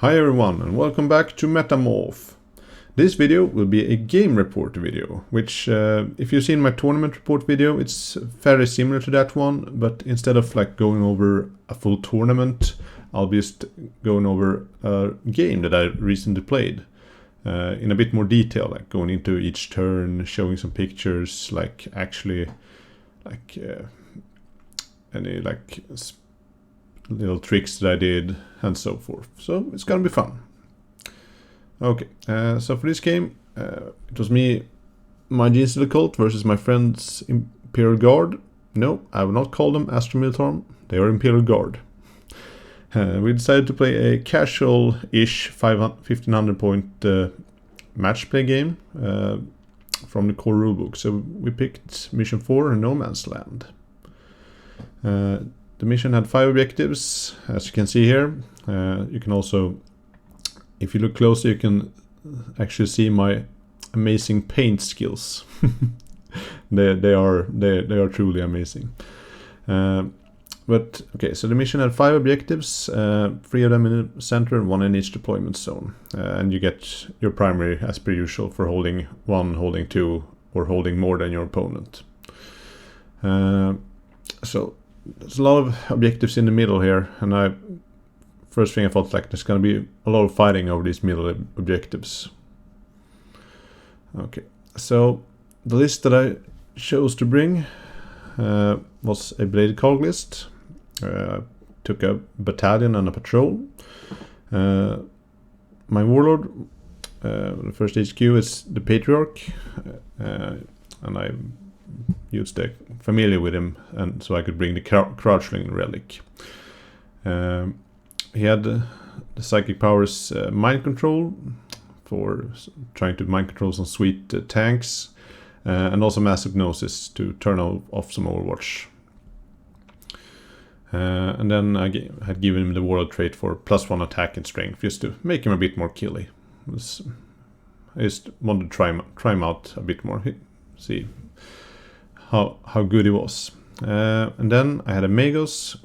Hi everyone and welcome back to Meta-morph. This video will be a game report video, which if you've seen my tournament report video, it's very similar to that one, but instead of like going over a full tournament, I'll be just going over a game that I recently played in a bit more detail, like going into each turn, showing some pictures, like actually like any like little tricks that I did and so forth. So it's gonna be fun. Okay, so for this game, it was me, my Genestealer cult versus my friend's Imperial Guard. No, I will not call them Astro Militarum. They are Imperial Guard. We decided to play a casual-ish 1500 point match play game from the core rulebook. So we picked Mission 4, No Man's Land. The mission had 5 objectives, as you can see here. You can also, if you look closer, you can actually see my amazing paint skills. they are truly amazing. But okay, so the mission had 5 objectives, 3 of them in the center and 1 in each deployment zone. And you get your primary as per usual for holding 1, holding 2, or holding more than your opponent. So there's a lot of objectives in the middle here, and first thing I thought, like, there's gonna be a lot of fighting over these middle objectives. Okay, so the list that I chose to bring was a bladed cog list. Took a battalion and a patrol. My warlord, the first HQ is the Patriarch, and I used the familiar with him, and so I could bring the Crouchling relic. He had the psychic powers, mind control, for trying to mind control some sweet tanks, and also mass hypnosis to turn off some Overwatch. And then I had given him the warlord trait for +1 attack and strength, just to make him a bit more killy. I just wanted to try him out a bit more, see how good he was. And then I had a Magos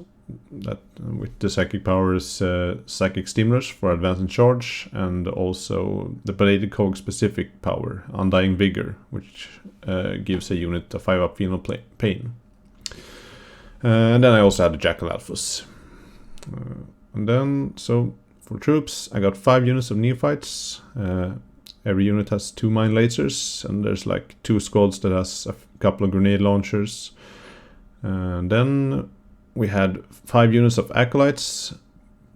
that with the psychic powers, psychic stimulus for advance and charge, and also the bladed cog specific power, undying vigor, which gives a unit a 5-up final pain. And then I also had the Jackal Alphas. And then, so for troops, I got 5 units of neophytes. Every unit has 2 mine lasers, and there's like 2 squads that has a couple of grenade launchers. And then we had 5 units of acolytes,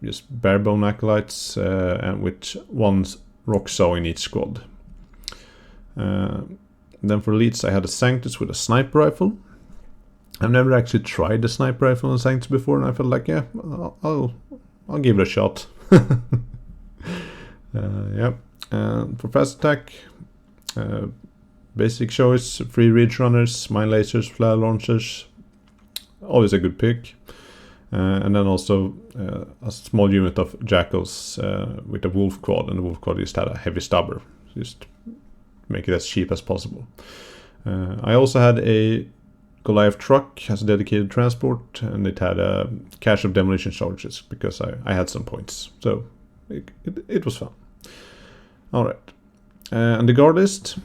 just barebone acolytes, and with 1 rock saw in each squad. Then for elites, I had a Sanctus with a sniper rifle. I've never actually tried the sniper rifle on Sanctus before, and I felt like, yeah, I'll give it a shot. Yeah. For fast attack, basic choice, 3 ridge runners, mine lasers, flare launchers, always a good pick. And then also a small unit of jackals with a wolf quad, and the wolf quad just had a heavy stubber, just make it as cheap as possible. I also had a Goliath truck as a dedicated transport, and it had a cache of demolition charges because I had some points, so it was fun. Alright, and the guard list,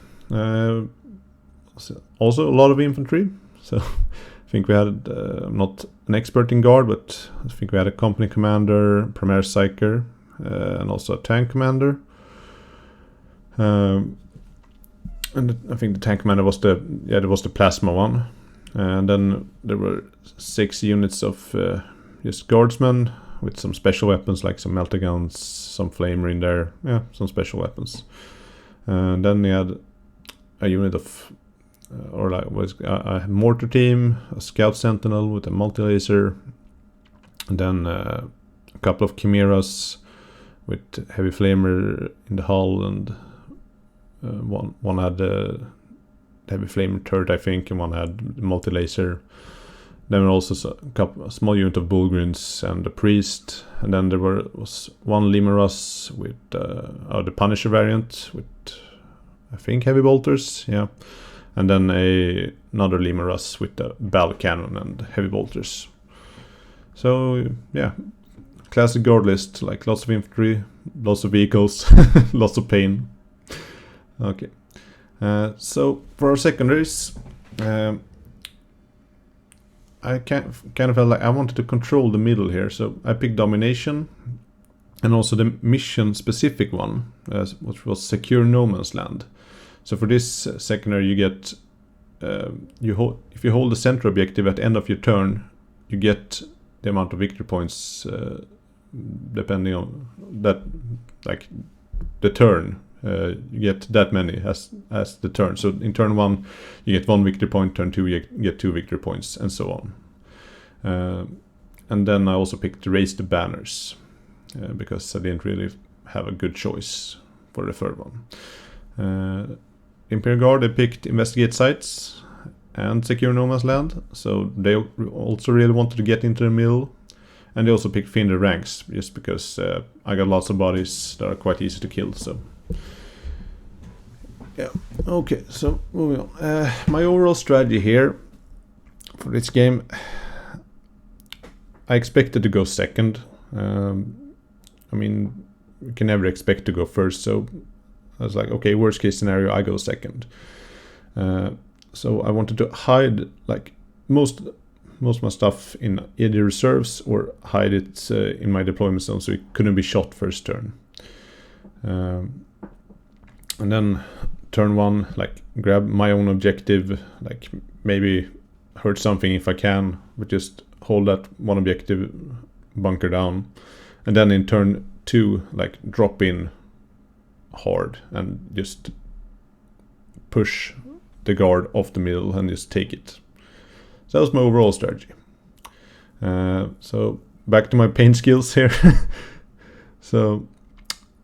also a lot of infantry, so I think we had, I'm not an expert in guard, but I think we had a company commander, premier psyker, and also a tank commander. And I think the tank commander was the plasma one. And then there were 6 units of just guardsmen with some special weapons, like some melter guns, some flamer in there, yeah, some special weapons. And then we had a unit of, or like was a mortar team, a scout sentinel with a multi-laser, and then a couple of chimeras with heavy flamer in the hull, and one had the heavy flamer turret, I think, and one had multi-laser. Then there were also a small unit of bullgryns and a priest, and then there was 1 Limerus with the Punisher variant with, I think, heavy bolters, yeah, and then another Limerus with the ball cannon and heavy bolters. So yeah, classic guard list, like lots of infantry, lots of vehicles, lots of pain. Okay, so for our secondaries, I kind of felt like I wanted to control the middle here, so I picked domination, and also the mission specific one, which was secure no man's land. So for this secondary, you get if you hold the center objective at the end of your turn, you get the amount of victory points depending on that, like the turn. You get that many as the turn. So in turn 1 you get 1 victory point, turn 2 you get 2 victory points, and so on. And then I also picked to raise the banners because I didn't really have a good choice for the third one. Imperial Guard, they picked investigate sites and secure no man's land, so they also really wanted to get into the middle. And they also picked thin the ranks, just because I got lots of bodies that are quite easy to kill. So yeah, okay, so moving on. My overall strategy here for this game, I expected to go second. I mean, you can never expect to go first, so I was like, okay, worst case scenario, I go second. So I wanted to hide like most of my stuff in either reserves or hide it in my deployment zone, so it couldn't be shot first turn. And then turn 1, like grab my own objective, like maybe hurt something if I can, but just hold that one objective, bunker down. And then in turn 2, like drop in hard and just push the guard off the middle and just take it. So that was my overall strategy. So back to my paint skills here. So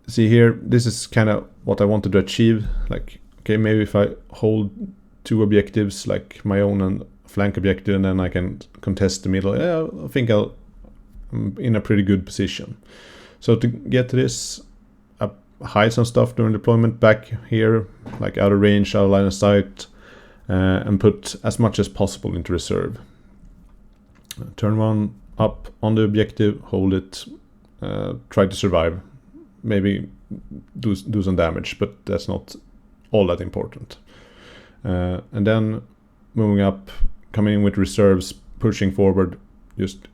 see here, this is kind of what I wanted to achieve. Like, okay, maybe if I hold 2 objectives, like my own and flank objective, and then I can contest the middle. Yeah, I think I'm in a pretty good position. So to get to this, I hide some stuff during deployment back here, like out of range, out of line of sight, and put as much as possible into reserve. Turn 1 up on the objective, hold it, try to survive, maybe do some damage, but that's not all that important. And then moving up, coming in with reserves, pushing forward, just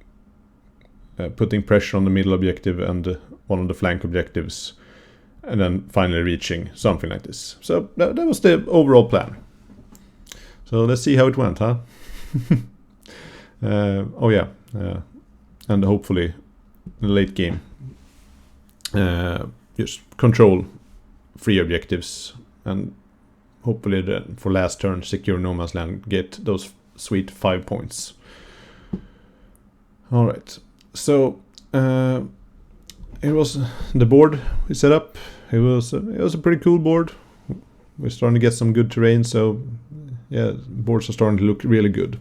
putting pressure on the middle objective and one of the flank objectives, and then finally reaching something like this. So that was the overall plan. So let's see how it went, huh? Oh yeah, and hopefully in the late game, just control 3 objectives, and hopefully for last turn secure no man's land, get those sweet 5 points. All right, so it was the board we set up. It was a pretty cool board. We're starting to get some good terrain, so yeah, boards are starting to look really good.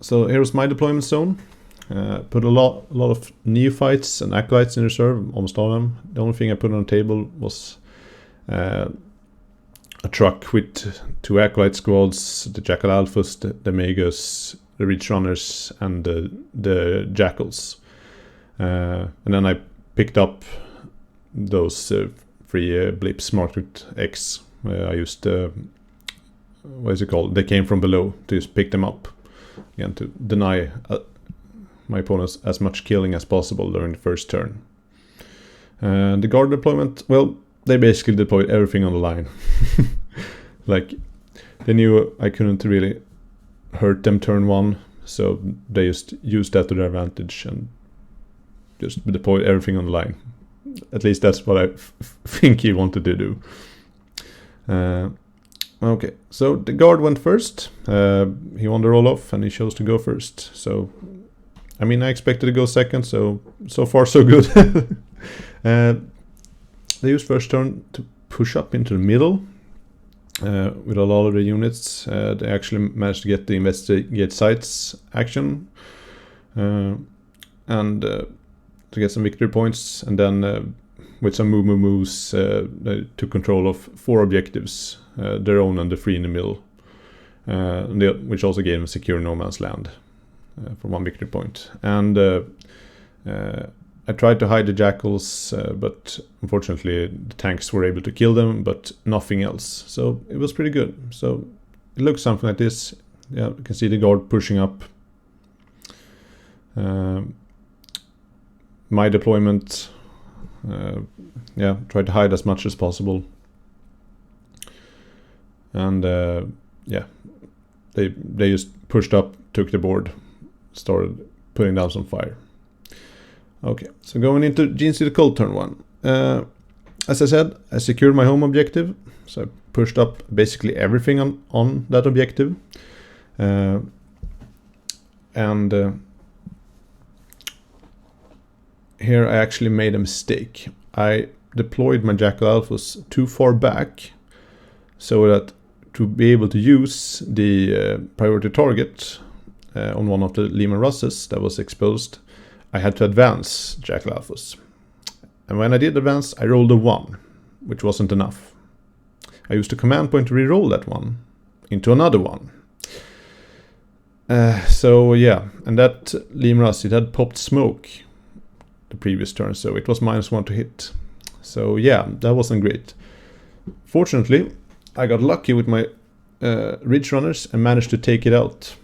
So here's my deployment zone. Put a lot of neophytes and acolytes in reserve, almost all of them. The only thing I put on the table was a truck with 2 acolyte squads, the Jackal Alphas, the Magus, the Reach Runners, and the Jackals. And then I picked up those 3 blips marked with X. I used what is it called? They came from below, to just pick them up again to deny my opponents as much killing as possible during the first turn. The guard deployment, well, they basically deployed everything on the line. Like, they knew I couldn't really hurt them turn 1, so they just used that to their advantage and just deployed everything on the line. At least that's what I think he wanted to do. Okay, so the guard went first. He won the roll-off and he chose to go first. So, I mean, I expected to go second, so far so good. They used first turn to push up into the middle with a lot of the units. They actually managed to get the investigate sites action and to get some victory points, and then with some moves, they took control of 4 objectives, their own and the 3 in the middle, which also gave them secure no man's land. for 1 victory point. And I tried to hide the jackals, but unfortunately the tanks were able to kill them, but nothing else. So it was pretty good. So it looks something like this. Yeah, you can see the guard pushing up. My deployment, yeah, tried to hide as much as possible. And yeah, they just pushed up, took the board, started putting down some fire. Okay, so going into Genestealer Cult turn 1. As I said, I secured my home objective, so I pushed up basically everything on that objective. And here I actually made a mistake. I deployed my Jackal Alphas too far back, so that to be able to use the priority target on one of the Lehman Russes that was exposed, I had to advance Jackal Alphas. And when I did advance, I rolled a 1, which wasn't enough. I used a command point to reroll that 1 into another 1. So yeah, and that Lehman Russ, it had popped smoke the previous turn, so it was -1 to hit. So yeah, that wasn't great. Fortunately, I got lucky with my Ridge Runners and managed to take it out.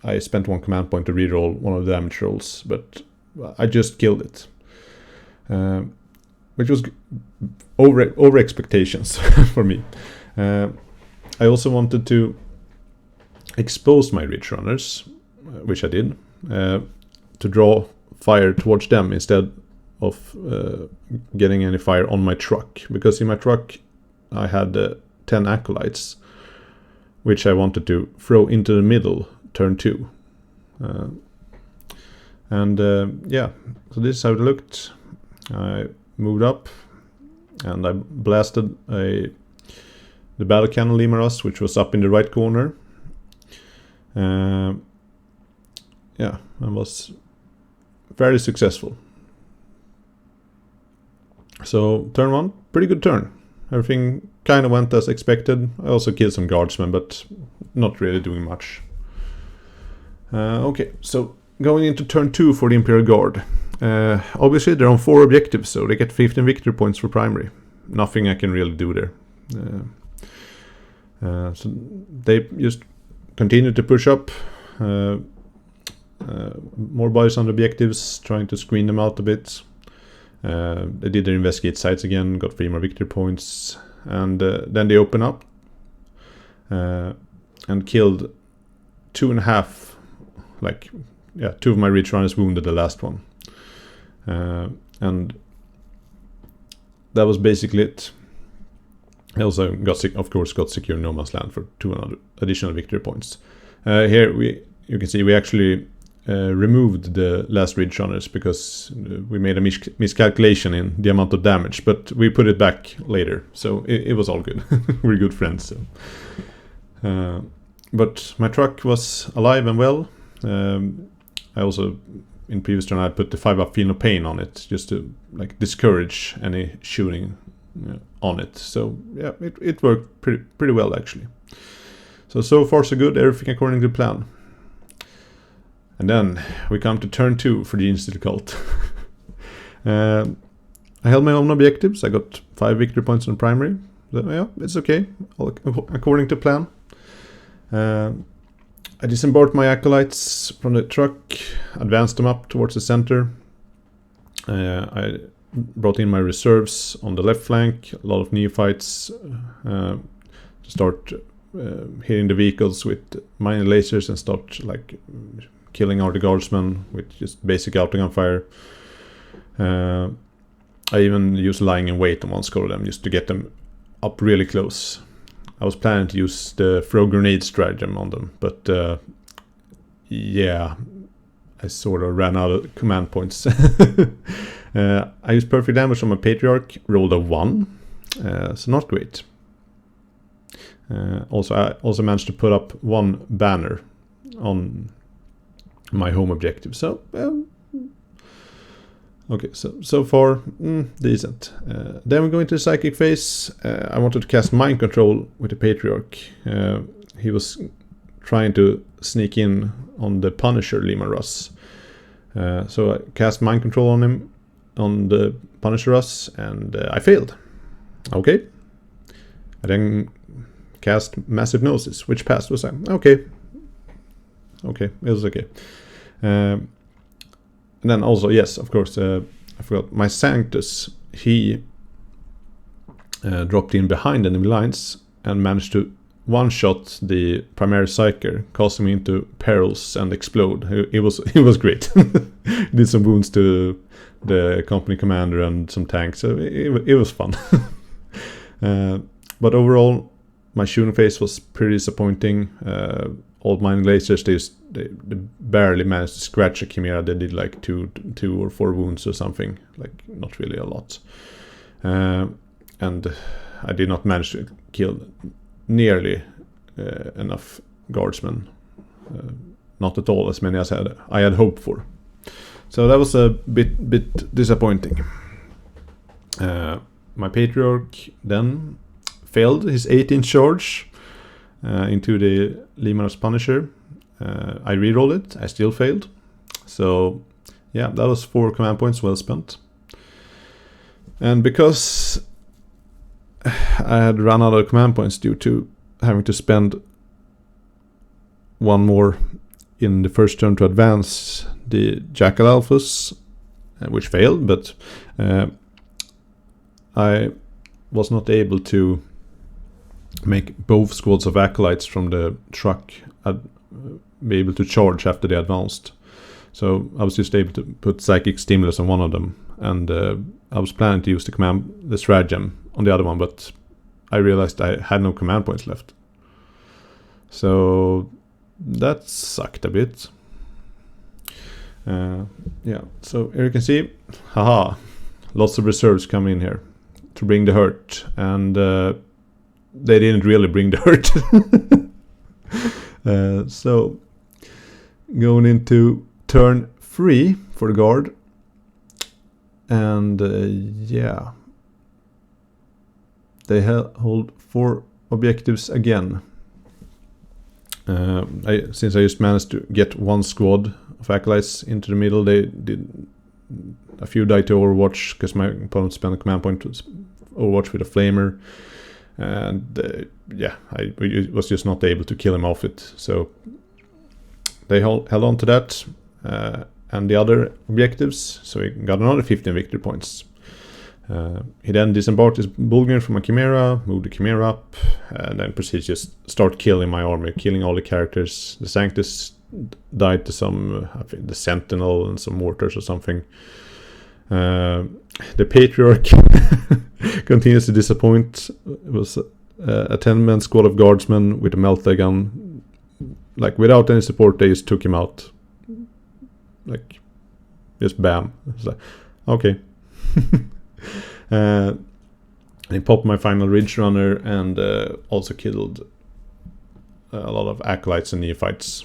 I spent 1 command point to reroll one of the damage rolls, but I just killed it. Which was over expectations for me. I also wanted to expose my Ridge Runners, which I did, to draw fire towards them instead of getting any fire on my truck. Because in my truck I had 10 acolytes, which I wanted to throw into the middle turn 2. Yeah, so this is how it looked. I moved up and I blasted the battle cannon Lehman Russ, which was up in the right corner. Yeah, I was very successful. So turn 1, pretty good turn. Everything kind of went as expected. I also killed some guardsmen, but not really doing much. Okay, so going into turn 2 for the Imperial Guard. Obviously they're on 4 objectives, so they get 15 victory points for primary. Nothing I can really do there. So they just continue to push up. More bodies on the objectives, trying to screen them out a bit. They did their investigate sites again, got 3 more victory points, and then they open up and killed 2.5, like, yeah, 2 of my Ridge Runners wounded the last one. And that was basically it. I also got, of course, got secure no man's land for 2 additional victory points. Here you can see we actually removed the last Ridge Runners because we made a miscalculation in the amount of damage, but we put it back later, so it was all good. We're good friends. So. But my truck was alive and well. I also, in previous turn, I put the 5-up Feel No Pain on it just to like discourage any shooting on it. So yeah, it worked pretty well actually. So far so good, everything according to plan. And then we come to turn 2 for the Genestealer Cult. I held my own objectives. I got 5 victory points on primary. So, yeah, it's okay, all according to plan. I disembarked my acolytes from the truck, advanced them up towards the center. I brought in my reserves on the left flank, a lot of neophytes, to start hitting the vehicles with mine lasers and start like killing our guardsmen with just basic outgun fire. I even used lying in wait on one score of them just to get them up really close. I was planning to use the throw grenade stratagem on them, but yeah, I sort of ran out of command points. I used perfect damage on my Patriarch, rolled a 1, so not great. I also managed to put up 1 banner on my home objective. So okay, so far decent. Then we go into the psychic phase. I wanted to cast mind control with the Patriarch. He was trying to sneak in on the Punisher Lehman Russ. So I cast Mind Control on him, on the Punisher Russ, and I failed. Okay. I then cast Massive Gnosis, which passed. Was okay. Okay, it was okay. And then also, yes, of course, I forgot, my Sanctus, he dropped in behind enemy lines and managed to one-shot the primary Psyker, causing me into perils and explode. It was great. Did some wounds to the company commander and some tanks, so it was fun. But overall, my shooting phase was pretty disappointing. Old Mind Glazers, they barely managed to scratch a Chimera. They did like two or four wounds or something, like not really a lot. And I did not manage to kill nearly enough guardsmen. Not at all as many as I had hoped for. So that was a bit disappointing. My Patriarch then failed his 18th charge into the Lehman Russ Punisher. I rerolled it. I still failed. So yeah, that was 4 command points well spent. And because I had run out of command points due to having to spend one more in the first turn to advance the Jackal Alphas, which failed, but I was not able to make both squads of Acolytes from the truck be able to charge after they advanced. So I was just able to put Psychic Stimulus on one of them, and I was planning to use the stratagem on the other one, but I realized I had no command points left. So that sucked a bit. Yeah, so here you can see, haha, lots of reserves come in here to bring the hurt, and they didn't really bring the hurt. So going into turn 3 for the guard, and yeah, they hold 4 objectives again. Since I just managed to get one squad of Acolytes into the middle, they did a few die to Overwatch because my opponent spent a command point to Overwatch with a Flamer, and yeah, I was just not able to kill him off it. So they held on to that and the other objectives, so he got another 15 victory points. He then disembarked his Bulgarian from a Chimera, moved the Chimera up, and then proceeds to just start killing my army, killing all the characters. The Sanctus died to some, I think, the Sentinel and some mortars or something. The Patriarch continues to disappoint. It was a 10-man squad of guardsmen with a melta gun. Like, without any support, they just took him out. Like, just bam. It's like, okay. He popped my final Ridge Runner and also killed a lot of Acolytes and Neophytes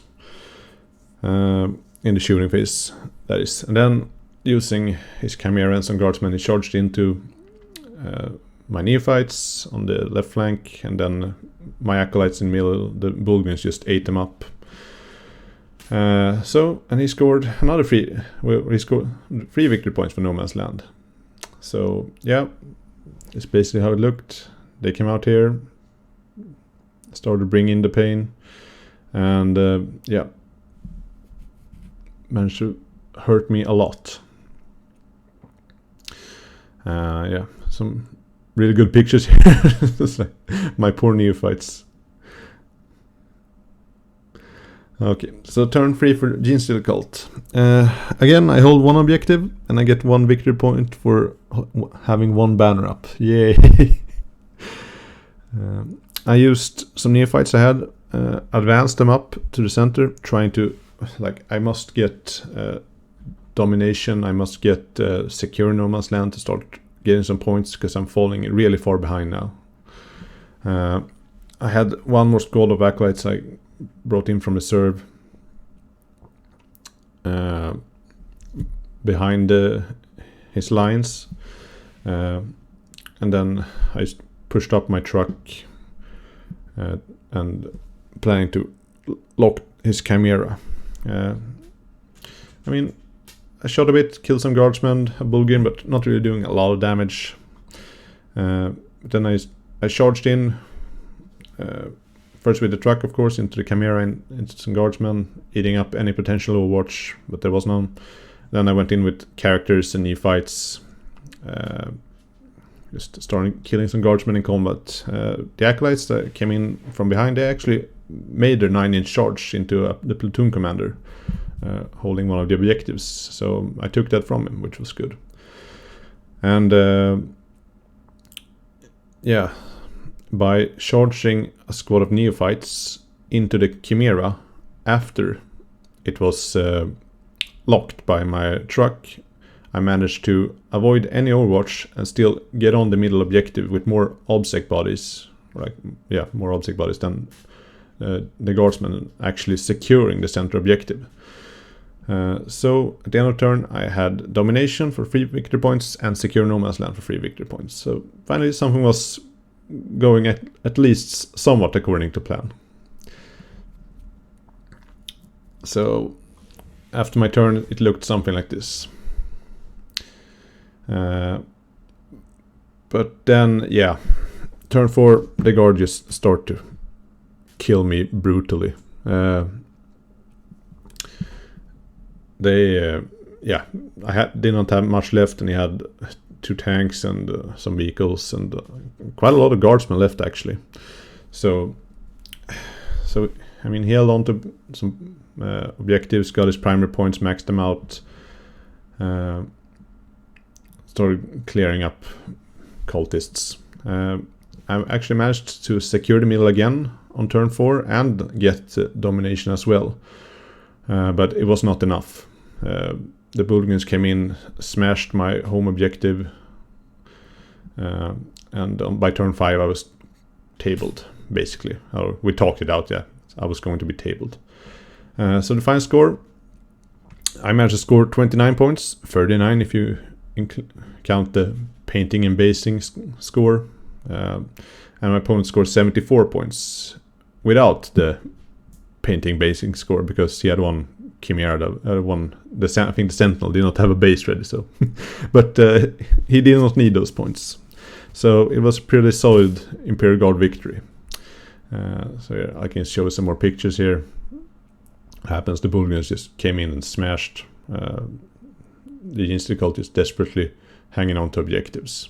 in the shooting phase, that is. And then, using his Chimera and some guardsmen, he charged into my Neophytes on the left flank, and then my Acolytes in the middle. The Bulgarians just ate them up. And he scored another he scored 3 victory points for No Man's Land. So yeah, it's basically how it looked. They came out here, started bringing the pain, and yeah, managed to hurt me a lot. Yeah, some really good pictures here. It's like my poor Neophytes. Okay, so turn 3 for Genestealer Cult. Again, I hold 1 objective, and I get 1 victory point for having 1 banner up. Yay! I used some Neophytes I had, advanced them up to the center, trying to, like, I must get domination, I must get secure No Man's Land to start getting some points, because I'm falling really far behind now. I had 1 more squad of Acolytes I brought in from reserve behind his lines, and then I pushed up my truck and planning to locked his Chimera. I mean, I shot a bit, killed some guardsmen, a Bulgarian, but not really doing a lot of damage. Then I charged in, first with the truck, of course, into the Chimera and into some guardsmen, eating up any potential Overwatch, but there was none. Then I went in with characters and Nephites, just starting killing some guardsmen in combat. The Acolytes that came in from behind, they actually made their 9-inch charge into the platoon commander, holding one of the objectives. So I took that from him, which was good. And yeah, by charging a squad of Neophytes into the Chimera after it was locked by my truck, I managed to avoid any Overwatch and still get on the middle objective with more obsec bodies, more obsec bodies than the guardsmen actually securing the center objective. So at the end of turn, I had domination for 3 victory points and secure no man's land for 3 victory points. So finally something was going at least somewhat according to plan. So after my turn, it looked something like this. But then, yeah, turn 4, the guard just start to kill me brutally. I did not have much left, and he had 2 tanks and some vehicles and quite a lot of guardsmen left actually. So I mean, he held on to some objectives, got his primary points, maxed them out, started clearing up cultists. I actually managed to secure the middle again on turn 4 and get domination as well, but it was not enough. The Bulgarians came in, smashed my home objective, and by turn 5 I was tabled, basically. Or we talked it out, yeah. I was going to be tabled. So the final score, I managed to score 29 points, 39 if you count the painting and basing score. And my opponent scored 74 points without the painting basing score, because he had one Chimera, I think the Sentinel did not have a base ready, so but he did not need those points. So it was a pretty solid Imperial Guard victory. So yeah, I can show some more pictures here. Happens the Bulgarians just came in and smashed the Genestealer cult, just desperately hanging on to objectives.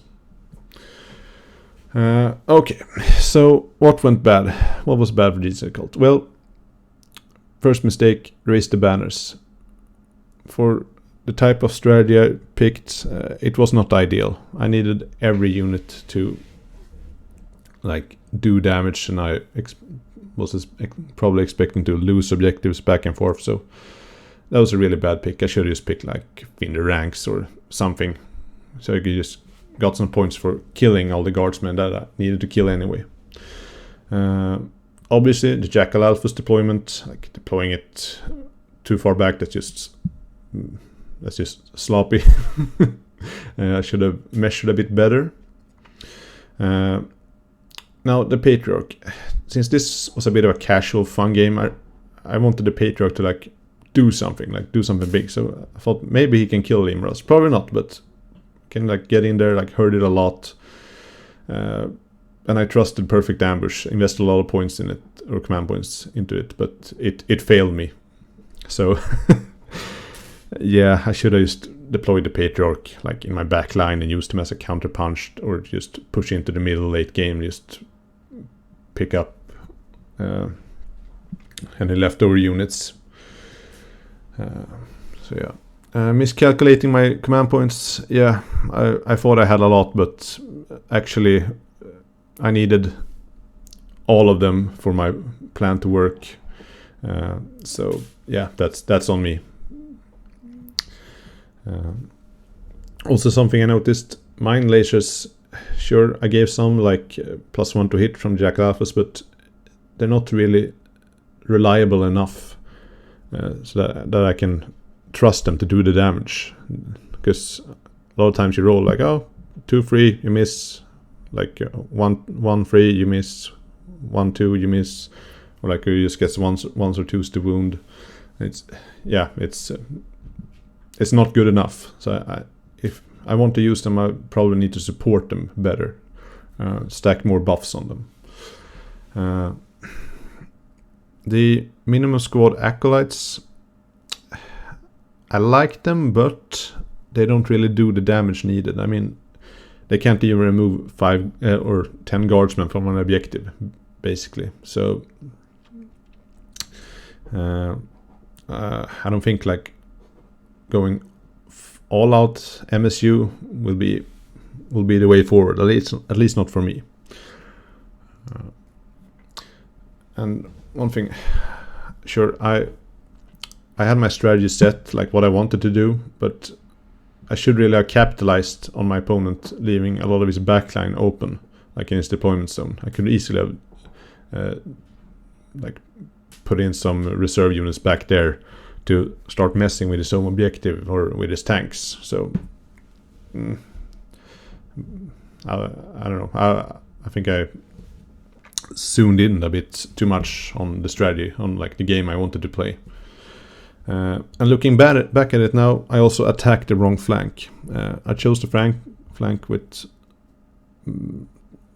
Okay, so what went bad? What was bad for the Genestealer cult? Well, first mistake, raise the banners. For the type of strategy I picked, it was not ideal. I needed every unit to do damage, and I was probably expecting to lose objectives back and forth, so that was a really bad pick. I should have just picked Finder ranks or something, so I could just got some points for killing all the guardsmen that I needed to kill anyway. Obviously, the Jackal Alpha's deployment, deploying it too far back, that's just sloppy. I should have measured a bit better. Now, the Patriarch. Since this was a bit of a casual, fun game, I wanted the Patriarch to do something big. So I thought maybe he can kill Limros. Probably not, but can get in there, hurt it a lot. And I trusted Perfect Ambush, invested a lot of points in it, or command points into it, but it failed me. So yeah, I should have just deployed the Patriarch in my back line and used him as a counter punch, or just push into the middle late game, just pick up any leftover units. So yeah, miscalculating my command points. Yeah, I thought I had a lot, but actually I needed all of them for my plan to work. So yeah, that's on me. Also, something I noticed, mine lasers, sure, I gave some +1 to hit from Jackal Alphas, but they're not really reliable enough so that I can trust them to do the damage. Because a lot of times you roll 2-3, you miss, 1-3, you miss, 1-2, you miss, or like you just get once or twos to wound. It's not good enough. So if I want to use them, I probably need to support them better, stack more buffs on them. The minimum squad acolytes, I like them, but they don't really do the damage needed. I mean, they can't even remove 5 or 10 guardsmen from an objective, basically. So I don't think like going all out MSU will be the way forward. At least not for me. And one thing, sure, I had my strategy set, like what I wanted to do, but I should really have capitalized on my opponent leaving a lot of his backline open, like in his deployment zone. I could easily have like put in some reserve units back there to start messing with his own objective or with his tanks. So I don't know. I think I zoomed in a bit too much on the strategy, on like the game I wanted to play. And looking back at it now, I also attacked the wrong flank. I chose the flank with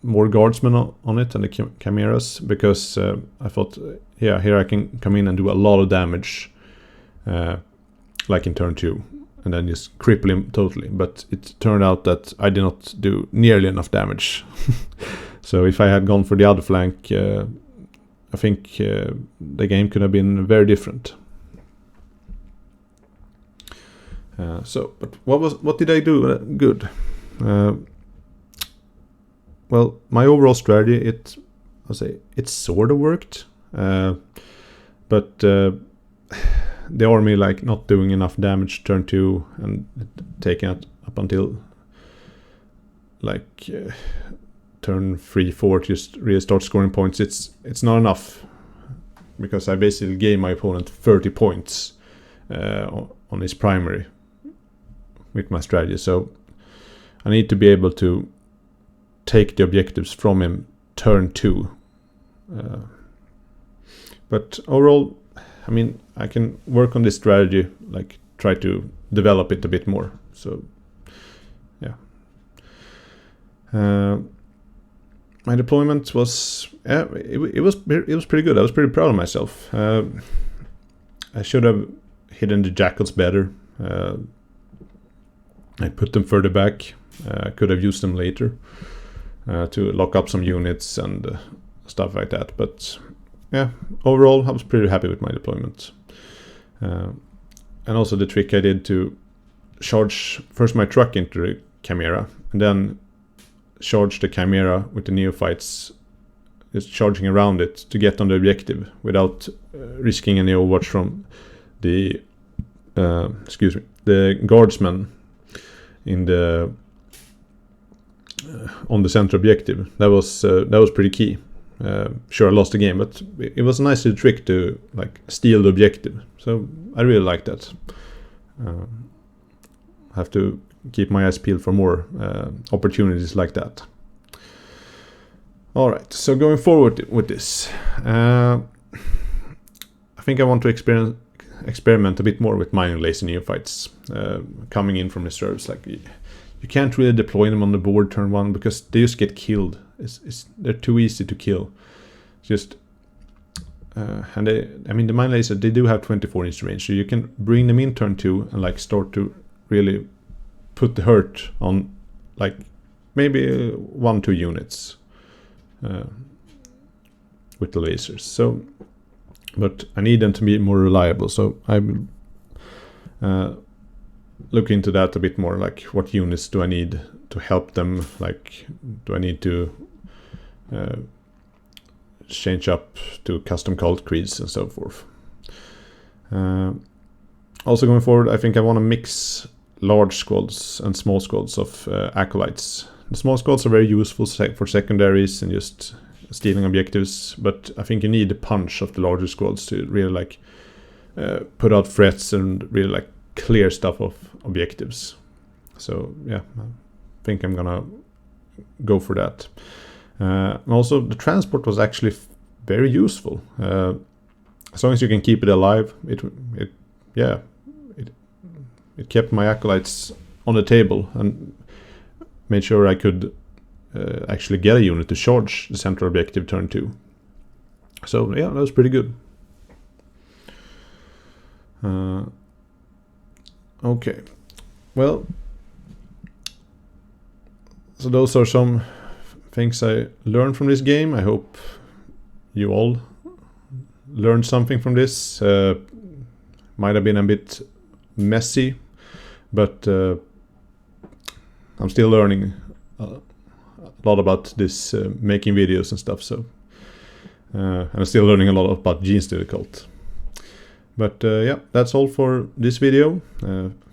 more guardsmen on it and the chimeras, because I thought, yeah, here I can come in and do a lot of damage, like in turn 2, and then just cripple him totally. But it turned out that I did not do nearly enough damage. So if I had gone for the other flank, I think the game could have been very different. But what did I do good? Well, my overall strategy, it sort of worked, but the army like not doing enough damage turn 2 and taking it up until like turn 3-4 to just really start scoring points. It's not enough, because I basically gave my opponent 30 points on his primary with my strategy. So I need to be able to take the objectives from him turn 2. But overall, I mean, I can work on this strategy, like try to develop it a bit more. So yeah. My deployment was it was pretty good. I was pretty proud of myself. I should have hidden the jackals better. I put them further back. I could have used them later to lock up some units and stuff like that. But yeah, overall, I was pretty happy with my deployment. And also the trick I did to charge first my truck into the chimera, and then charge the chimera with the neophytes, just charging around it to get on the objective without risking any overwatch from the the guardsmen in the on the center objective. That was pretty key. Sure, I lost the game, but it was a nice little trick to like steal the objective. So I really like that. I have to keep my eyes peeled for more opportunities like that. All right, so going forward with this, I think I want to experiment a bit more with mining laser neophytes coming in from reserves. Like you can't really deploy them on the board turn 1 because they just get killed. They're too easy to kill. Just and the mine laser, they do have 24 inch range, so you can bring them in turn 2 and like start to really put the hurt on like maybe 1-2 units with the lasers. So, but I need them to be more reliable, so I will look into that a bit more. Like, what units do I need to help them? Like, do I need to change up to custom cult creeds and so forth? Also going forward, I think I want to mix large squads and small squads of acolytes. The small squads are very useful for secondaries and just stealing objectives, but I think you need the punch of the larger squads to really like put out threats and really like clear stuff of objectives. So yeah, I think I'm gonna go for that. Also, the transport was actually very useful. As long as you can keep it alive, it kept my acolytes on the table and made sure I could actually get a unit to charge the central objective turn 2. So yeah, that was pretty good. Okay, well, so those are some things I learned from this game. I hope you all learned something from this. Might have been a bit messy, but I'm still learning a lot about this making videos and stuff. So and I'm still learning a lot about Genestealer cult. But yeah, that's all for this video.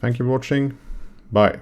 Thank you for watching. Bye.